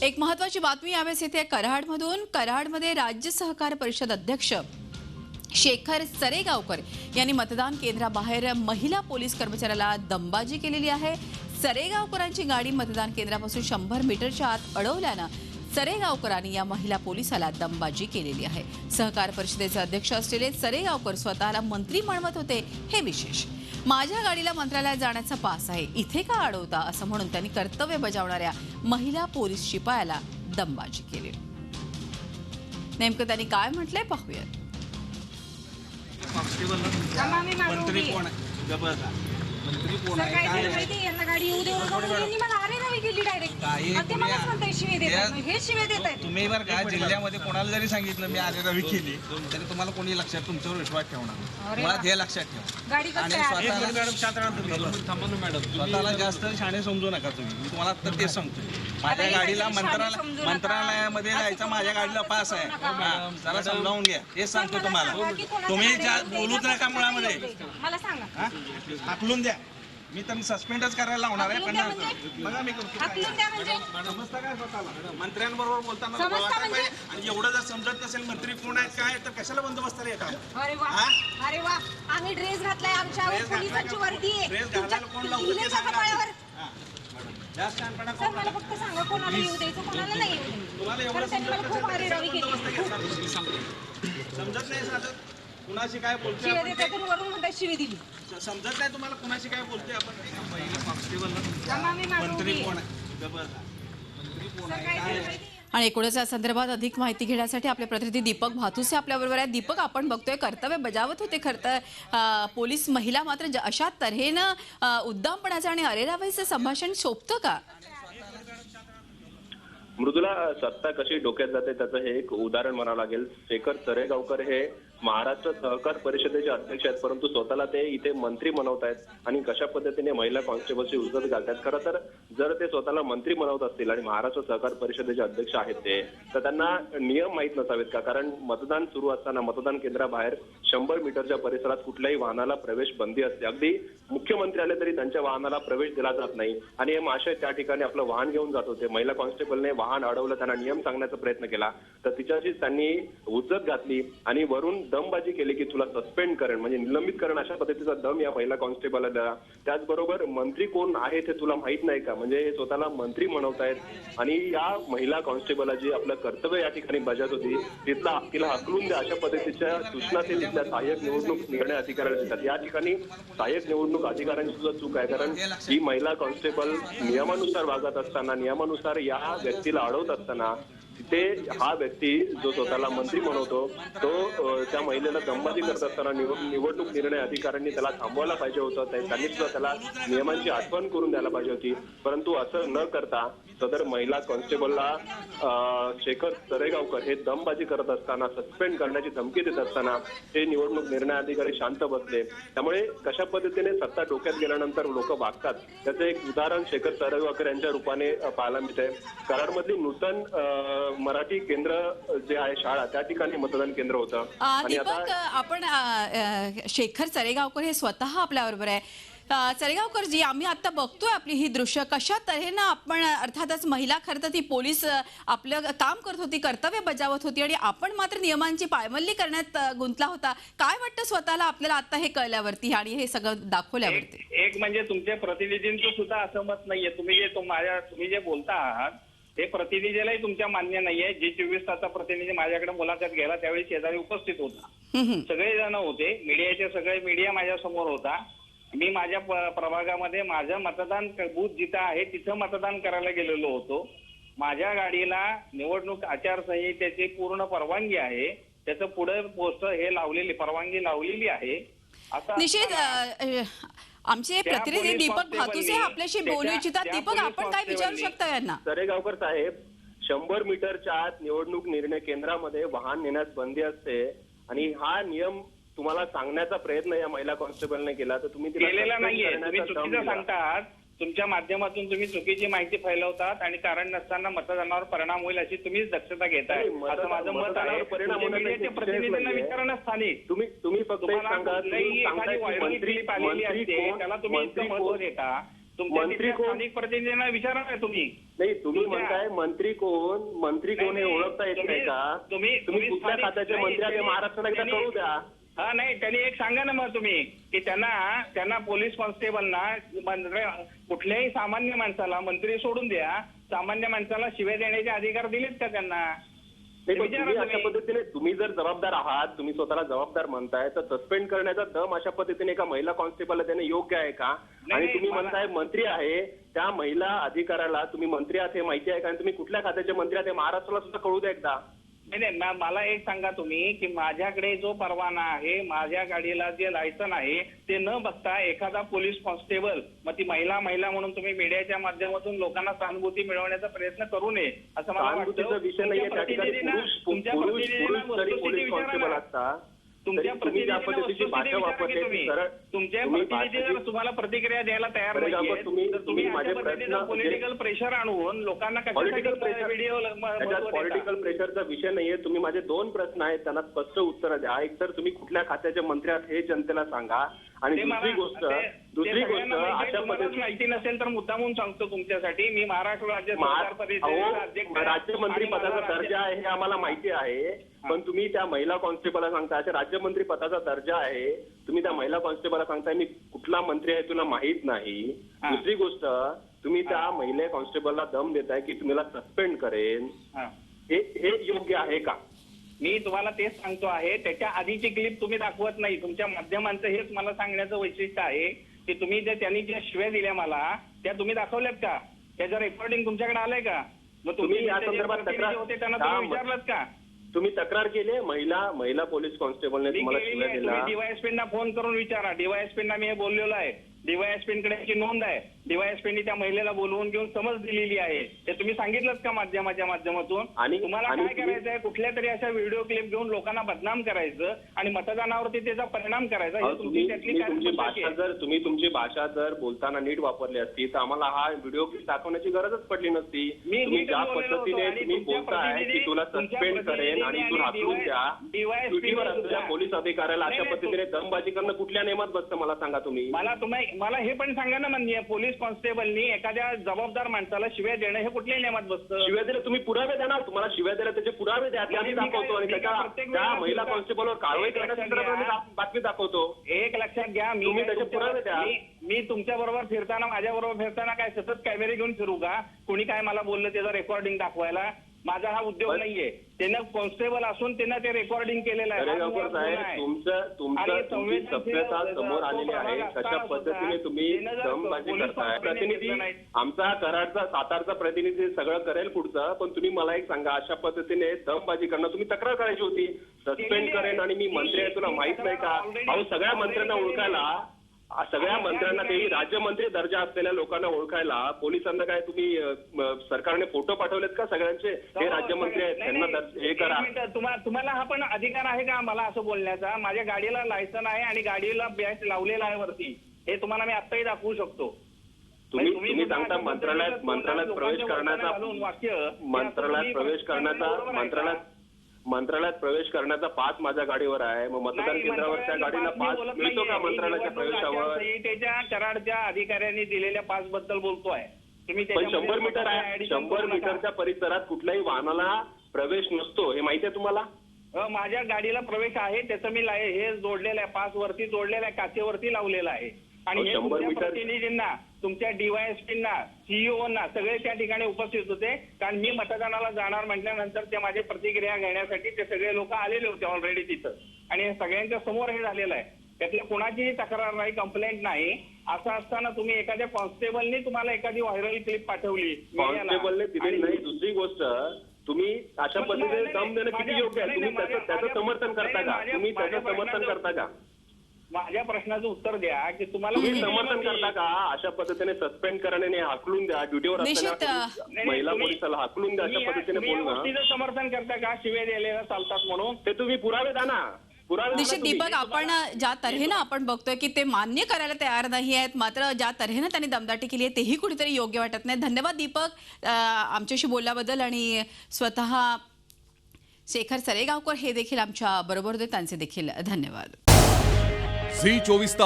एक महत्त्वाची बातमी यावेळेस येते कराडमधून। कराडमध्ये राज्य सहकार परिषद अध्यक्ष शेखर सरेगावकर यांनी मतदान केंद्राबाहेर महिला पोलीस कर्मचाऱ्याला दमबाजी केलेली आहे। सरेगावकरांची गाडी मतदान केंद्रापासून 100 मीटरच्या आत अडवल्यानं सरेगावकरांनी या महिला पोलिसाला दमबाजी केलेली आहे। सहकार परिषदेचे अध्यक्ष असलेले सरेगावकर स्वतःला मंत्री म्हणवत होते, हे विशेष। माझ्या गाडीला मंत्रालयात जाण्याचा पास आहे, इथे का अडवता असं म्हणून त्यांनी कर्तव्य बजावणाऱ्या महिला पोलीस शिपायाला दमबाजी केली। नेमकं त्यांनी काय म्हटलंय पाहूया। मंत्री कोण मंत्री कोण आहे काय माहिती यांना गाडी येऊ देऊ नका म्हणून यांनी मला अरे नाही केली डायरेक्ट आणि ते मलाच म्हणताय शिवे देतात, हे शिवे देतात। तुम्ही बरं का जिल्ह्यामध्ये कोणाला जरी सांगितलं मी अरे रवी केली तरी तुम्हाला कोणी लक्षात तुमच्यावर विश्वास ठेवणार, मला हे लक्षात ठेवा। गाडी आणि स्वतःला जास्त शाणे समजू नका तुम्ही, मी तुम्हाला तर तेच सांगतो। माझ्या गाडीला मंत्रालयामध्ये जायचा माझ्या गाडीला पास आहे, जरा समजावून घ्या, हेच सांगतो तुम्हाला। तुम्ही बोलूच नका मुळामध्ये, मला सांगा हाकलून द्या, मी तर सस्पेंडच करायला लावणार आहे। पण बघा मी हाकलून द्या म्हणजे समजता काय स्वतःला मंत्र्यांबरोबर बोलताना आणि एवढं जर समजत नसेल मंत्री कोण आहेत काय तर कशाला बंदोबस्ताला येतात। अरे वा अरे वा, आम्ही ड्रेस घातलाय, आमच्या पोलिसांची वर्दी आहे, ड्रेस घालायला कोण लावलं ते सांगा। जास्त शहाणपणा सर मला फक्त सांगा कोणाला येऊ द्यायचं कोणाला नाही येऊ द्यायचं। तुम्हाला एवढं खूप अरे रवी केली, समजत नाही साधं कुणाशी काय बोलतोय शिवे आपण देतात आणि वरून म्हणतात शिवे दिली। समजत नाही तुम्हाला कुणाशी काय बोलतोय आपण। मंत्री कोण आहे मंत्री कोण आहे काय आणि एकूणच या संदर्भात अधिक माहिती घेण्यासाठी आपले प्रतिनिधी दीपक भातुसे आपल्याबरोबर आहेत। दीपक, आपण बघतोय कर्तव्य बजावत होते खरं पोलीस महिला, मात्र अशा तऱ्हेनं उद्दामपणाचं आणि अरेरावाईचं संभाषण शोभतं का? मृदुला, सत्ता कशी डोक्यात जाते त्याचं हे एक उदाहरण म्हणावं लागेल। शेखर सरेगावकर हे महाराष्ट्र सहकार परिषदेचे अध्यक्ष आहेत, परंतु स्वतःला ते इथे मंत्री म्हणवत आहेत आणि कशा पद्धतीने महिला कॉन्स्टेबलची उजत घालतात। खरं तर जर ते स्वतःला मंत्री म्हणवत असतील आणि महाराष्ट्र सहकार परिषदेचे अध्यक्ष आहेत ते, तर त्यांना नियम माहीत नसावेत का? कारण मतदान सुरू असताना मतदान केंद्राबाहेर 100 मीटरच्या परिसरात कुठल्याही वाहनाला प्रवेश बंदी असते। अगदी मुख्यमंत्री आले तरी त्यांच्या वाहनाला प्रवेश दिला जात नाही आणि हे महाशय त्या ठिकाणी आपलं वाहन घेऊन जात होते। महिला कॉन्स्टेबलने वाहन अडवलं, त्यांना नियम सांगण्याचा प्रयत्न केला तर तिच्याशीच त्यांनी उज्जत घातली आणि वरून दमबाजी केली की तुला सस्पेंड करेन, म्हणजे निलंबित करेन, अशा पद्धतीचा दम या महिला कॉन्स्टेबलला दिला। त्याचबरोबर मंत्री कोण आहे ते तुला माहित नाही का, म्हणजे हे स्वतःला मंत्री म्हणवतायत आणि या महिला कॉन्स्टेबलला जी आपलं कर्तव्य या ठिकाणी बजावत होती तिला हकलून द्या, अशा पद्धतीच्या सूचना ते तिथल्या सहाय्यक निवडणूक निर्णय अधिकाऱ्याला देतात। या ठिकाणी सहाय्यक निवडणूक अधिकाऱ्यांची सुद्धा चूक आहे, कारण ही महिला कॉन्स्टेबल नियमानुसार वागत असताना, नियमानुसार या व्यक्तीला अडवत असताना तिथे हा व्यक्ती जो स्वतःला मंत्री म्हणवतो तो त्या महिलेला दमबाजी करत असताना निवडणूक निर्णय अधिकाऱ्यांनी त्याला थांबवायला पाहिजे होतं। त्यांनी सुद्धा त्याला नियमांची आठवण करून द्यायला पाहिजे होती, परंतु असं न करता सदर महिला कॉन्स्टेबलला शेखर सरेगावकर हे दमबाजी करत असताना, सस्पेंड करण्याची धमकी देत असताना ते निवडणूक निर्णय अधिकारी शांत बसले। त्यामुळे कशा पद्धतीने सत्ता डोक्यात गेल्यानंतर लोक वागतात त्याचं एक उदाहरण शेखर सरेगावकर यांच्या रूपाने पाहायला मिळतंय। कराडमधली नूतन मराठी केंद्र जे आहे शाळा, त्या ठिकाणी मतदान केंद्र होतं। आणि दीपक, आपण शेखर सरेगावकर हे स्वतः आपल्याबरोबर आहे। सरेगावकर जी, आम्ही आता बघतोय आपली ही दृश्य, कशा तऱ्हेनं आपण अर्थातच महिला खरं तर ती पोलीस आपलं काम करत होती, कर्तव्य बजावत होती आणि आपण मात्र नियमांची पायमल्ली करण्यात गुंतला होता। काय वाटतं स्वतःला आपल्याला आता हे कळल्यावरती आणि हे सगळं दाखवल्यावरती? एक म्हणजे तुमच्या प्रतिनिधींचं सुद्धा असं मत नाहीये, तुम्ही जे बोलता आहात ते प्रतिनिधीलाही तुमच्या मान्य नाहीये। जे 24 तासचा प्रतिनिधी माझ्याकडे मुलाखत घ्यायला त्यावेळी शेजारी उपस्थित होता, सगळे जण होते, मीडियाचे सगळे मीडिया माझ्या समोर होता। मी माझ्या प्रभागामध्ये माझं मतदान बूथ जिथं आहे तिथं मतदान करायला गेलेलो होतो। माझ्या गाडीला निवडणूक आचारसंहितेची पूर्ण परवानगी आहे, त्याचं पुढे पोस्टर हे लावलेली परवानगी लावलेली आहे। आता निश्चित आमचे प्रतिनिधी दीपक भातुसे आपल्याशी बोलू इच्छितात। दीपक, आपण काय विचारू शकता यांना? सरेगावकर साहेब, 100 मीटरच्या आत निवडणूक निर्णय केंद्रामध्ये वाहन नेण्यास बंदी असते आणि हा नियम तुम्हाला सांगण्याचा प्रयत्न या महिला कॉन्स्टेबलने केला तर तुम्ही केलेला नाहीये। तुम्ही चुकीचं सांगतात, तुमच्या माध्यमातून तुम्ही चुकीची माहिती फैलवतात आणि कारण नसताना मतदानावर परिणाम होईल अशी तुम्हीच दक्षता घेताय, असं माझं मत आहे। मीडियाच्या प्रतिनिधींना विचारणं स्थानिक, तुम्ही फक्त एखादी व्हायरल क्लिप आलेली असते त्याला तुम्ही इतकं महत्व देता तुमच्या मंत्री तिथल्या कोण? स्थानिक प्रतिनिधींना विचारा ना तुम्ही. नाही, तुम्ही तुमच्या- म्हणताय मंत्री कोण हे ओळखता येत नाही का? तुम्ही कुठल्या स्थानिक- खात्याचे नाही, मंत्री आहे ते त्यांनी- महाराष्ट्राला एकदा त्यांनी- कळू द्या. हा नाही, त्यांनी एक सांगा ना मग तुम्ही की त्यांना पोलीस कॉन्स्टेबलना कुठल्याही सामान्य माणसाला, मंत्री सोडून द्या, सामान्य माणसाला शिव्या देण्याचे अधिकार दिलेत का त्यांना? नाही, पण विचारा तुम्ही अशा तुम्ही. पद्धतीने तुम्ही जर जबाबदार आहात, तुम्ही स्वतःला जबाबदार म्हणताय, तर सस्पेंड करण्याचा दम अशा पद्धतीने एका महिला कॉन्स्टेबलला देणं योग्य आहे का? आणि तुम्ही मला- म्हणताय मंत्री आहे, त्या महिला अधिकाऱ्याला तुम्ही मंत्री आहात हे माहिती आहे का? आणि तुम्ही कुठल्या खात्याचे मंत्री आहात हे महाराष्ट्राला सुद्धा कळू द्या एकदा. नाही, मला एक सांगा तुम्ही की माझ्याकडे जो परवाना आहे, माझ्या गाडीला जे लायसन आहे, ते न बघता एखादा पोलीस कॉन्स्टेबल, मग ती महिला म्हणून तुम्ही मीडियाच्या माध्यमातून लोकांना सहानुभूती मिळवण्याचा प्रयत्न करू नये असं मला वाटतं. सहानुभूतीचा विषय नाहीये त्या ठिकाणी. तुमच्या पुरुष प्रतिनिधींना जरी वस्तुस्थिती पोलीस विचारा कॉन्स्टेबल ना. असता, तुमच्या तरी तुम्ही ज्या प्रतिनिधींना पद्धतीची भाषा वस्तुस्थिती विचारा वापरली की तुम्ही. सरळ तुमच्या तुम्ही प्रतिनिधी जर भाषेची- तुम्हाला प्रतिक्रिया द्यायला तयार बरं का, नाहीये, पण तुम्ही- तर तुम्ही तुम्ही माझे अशा पद्धतीनं प्रश्न- पॉलिटिकल प्रेशर आणून लोकांना पॉलिटिकल कशासाठी प्रेशर व्हिडिओ त्याच्यात पॉलिटिकल प्रेशरचा विषय नाहीये. तुम्ही माझे 2 प्रश्न आहेत, त्यांना स्पष्ट उत्तर द्या. एक तर तुम्ही कुठल्या खात्याचे मंत्री आहात हे जनतेला सांगा, आणि दुसरी गोष्ट अशा पद्धतीने माहिती नसेल तर मुद्दामून सांगतो तुमच्यासाठी. मी महाराष्ट्र राज्य सहकार परिषदेचा अध्यक्ष आहे. राज्यमंत्री आणि मला पदाचा दर्जा आहे हे आम्हाला माहिती आहे, पण तुम्ही त्या महिला कॉन्स्टेबलला सांगता अशा राज्यमंत्री पदाचा दर्जा आहे, तुम्ही त्या महिला कॉन्स्टेबलला सांगताय मी कुठला मंत्री आहे तुला माहित नाही. दुसरी गोष्ट, तुम्ही त्या महिला कॉन्स्टेबलला दम देताय की तुम्हाला सस्पेंड करेन, हा. हे योग्य आहे का? मी तुम्हाला तेच सांगतो आहे. त्याच्या आधीची क्लिप तुम्ही दाखवत नाही. तुमच्या माध्यमांचं हेच मला सांगण्याचं वैशिष्ट्य आहे की तुम्ही त्यांनी ज्या शिव्या दिल्या मला त्या तुम्ही दाखवल्यात का? त्याचं रेकॉर्डिंग तुमच्याकडे आलंय का? मग तुम्ही या जे संदर्भात प्रतिनिधी होते त्यांना तुम्ही विचारलात का? तुम्ही तक्रार केली? महिला पोलीस कॉन्स्टेबलने तुम्हाला शिव्या दिल्या? तुम्ही डीवायएसपींना फोन करून विचारा. डीवायएसपींना मी हे बोललेलो आहे. डीवायएसपींकडे नोंद आहे. डीवायएसपींनी त्या महिलेला बोलवून घेऊन समज दिलेली आहे. ते तुम्ही सांगितलं का माध्यमाच्या माध्यमातून? आणि तुम्हाला काय करायचं आहे? कुठल्या तरी अशा व्हिडिओ क्लिप घेऊन लोकांना बदनाम करायचं आणि मतदानावरती त्याचा परिणाम करायचा. हे तुमची त्यातली काय तुमची पद्धती आहे? भाषा तुम्ही तुमची भाषा जर बोलताना नीट वापरली असती तर आम्हाला हा व्हिडिओ क्लिप दाखवण्याची गरजच पडली नसती. मी तुम्ही नीट ज्या बोललेलो होतो पद्धतीने आणि तुम्ही तुमच्या बोलताय की प्रतिनिधी- तुला तुमच्या सस्पेंड करेन आणि तू प्रतिनिधींनी हाकलून द्या, DYSP ड्युटीवर असलेल्या सुद्धा- पोलीस अधिकाऱ्याला नाही, अशा नाही, पद्धतीने दमबाजी करणं कुठल्या नियमात बसतं मला सांगा तुम्ही? मला हे पण सांगा ना, म्हणजे पोलीस कॉन्स्टेबलनी एखाद्या जबाबदार माणसाला शिव्या देणं हे कुठल्याही नियमात बसतं? शिव्या दिल्या तुम्ही पुरावे द्या ना. तुम्हाला शिव्या दिल्या त्याचे पुरावे द्या, ते आम्ही मी काय- दाखवतो आणि मी काय त्या प्रत्येक त्या वेळेला महिला सुद्धा- कॉन्स्टेबलवर कारवाई एक करण्याच्या लक्षात संदर्भात घ्या. आम्ही बातमी दाखवतो. एक लक्षात घ्या, तुम्ही त्याचे पुरावे द्या. मी तुमच्या बरोबर फिरताना, माझ्या बरोबर फिरताना काय सतत कॅमेरे घेऊन फिरू का? कोणी काय मला बोललं त्याचं रेकॉर्डिंग दाखवायला? माझा हा उद्योग नाहीये. त्यानं कॉन्स्टेबल असून त्यानं ते रेकॉर्डिंग केलेलं आहे. हा दरेगावकर मुळात साहेब, गुन्हा आहे. तुमची आणि सभ्यता समोर आलेली आहे. कशा पद्धतीने तुम्ही दमबाजी करताय? प्रतिनिधी आमचा कराडचा सातारचा प्रतिनिधी सगळं करेल पुढचं, पण तुम्ही मला एक सांगा, अशा पद्धतीने दमबाजी करणं, तुम्ही तक्रार करायची होती. सस्पेंड करेन आणि मी मंत्री आहे तुला माहित नाही का? अहो, सगळ्या मंत्र्यांना ओळखायला, सगळ्या मंत्र्यांना, तेही राज्यमंत्री दर्जा असलेल्या लोकांना ओळखायला पोलिसांना काय तुम्ही सरकारने फोटो पाठवलेत का सगळ्यांचे? हे राज्यमंत्री आहेत, त्यांना हे करा. तुम्हाला हा पण अधिकार आहे का मला असं बोलण्याचा? माझ्या गाडीला लायसन आहे आणि गाडीला बॅच लावलेला आहे वरती. हे तुम्हाला मी आत्ताही दाखवू शकतो. तुम्ही सांगता मंत्रालयात प्रवेश करण्याचा मंत्रालयात प्रवेश करण्याचा पास माझ्या गाडीवर आहे. मग मतदान केंद्रावर त्या गाडीला पास मिळतो का मंत्रालयाच्या प्रवेशावर? त्याच्या कराडच्या अधिकाऱ्यांनी दिलेल्या पास बद्दल बोलतोय. तुम्ही पण 100 मीटर आहे. 100 मीटरच्या परिसरात कुठल्याही वाहनाला प्रवेश नसतो, हे माहिती आहे तुम्हाला? माझ्या गाडीला प्रवेश आहे. त्याचं मी हे जोडलेलं आहे, पास वरती जोडलेलं आहे, काचेवरती लावलेलं आहे. आणि हे 100 तुमच्या मीटर प्रतिनिधींना, तुमच्या डीवायएसपींना, सीईओना सगळे त्या ठिकाणी उपस्थित होते. कारण मी मतदानाला जाणार म्हटल्यानंतर ते माझी प्रतिक्रिया घेण्यासाठी ते सगळे लोक आलेले होते ऑलरेडी तिथं. आणि हे सगळ्यांच्या समोर हे झालेलं आहे. त्यातल्या कोणाचीही तक्रार नाही, कंप्लेंट नाही. असं असताना तुम्ही एखाद्या कॉन्स्टेबलनी तुम्हाला एखादी व्हायरल क्लिप पाठवली, कॉन्स्टेबलने दिलेली नाही. दुसरी गोष्ट, तुम्ही अशा पद्धतीने दम देणं किती योग्य आहे? तुम्ही त्याचं समर्थन करता का? तुम्ही त्याचं समर्थन करता का? माझ्या प्रश्नाचं उत्तर द्या की तुम्ही समर्थन करता का? अशा पद्धतीने सस्पेंड करण्याने हाकलून द्या, ड्युटीवर असलेल्या महिला पोलिसाला हाकलून द्या, अशा पद्धतीने बोलणं समर्थन करता का? शिव्या द्यायला चालतात म्हणून ते तुम्ही पुरावे द्या ना. निश्चित दीपक, आपण ज्या तऱ्हेनं आपण बघतोय की ते मान्य करायला तयार नाही आहेत, मात्र ज्या तऱ्हेनं त्यांनी दमदाटी केली आहे तेही कुठेतरी योग्य वाटत नाही. धन्यवाद दीपक आमच्याशी बोलल्याबद्दल. आणि स्वतः शेखर सरेगावकर हे देखील आमच्या बरोबर होते, त्यांचे देखील धन्यवाद. झी 24 तास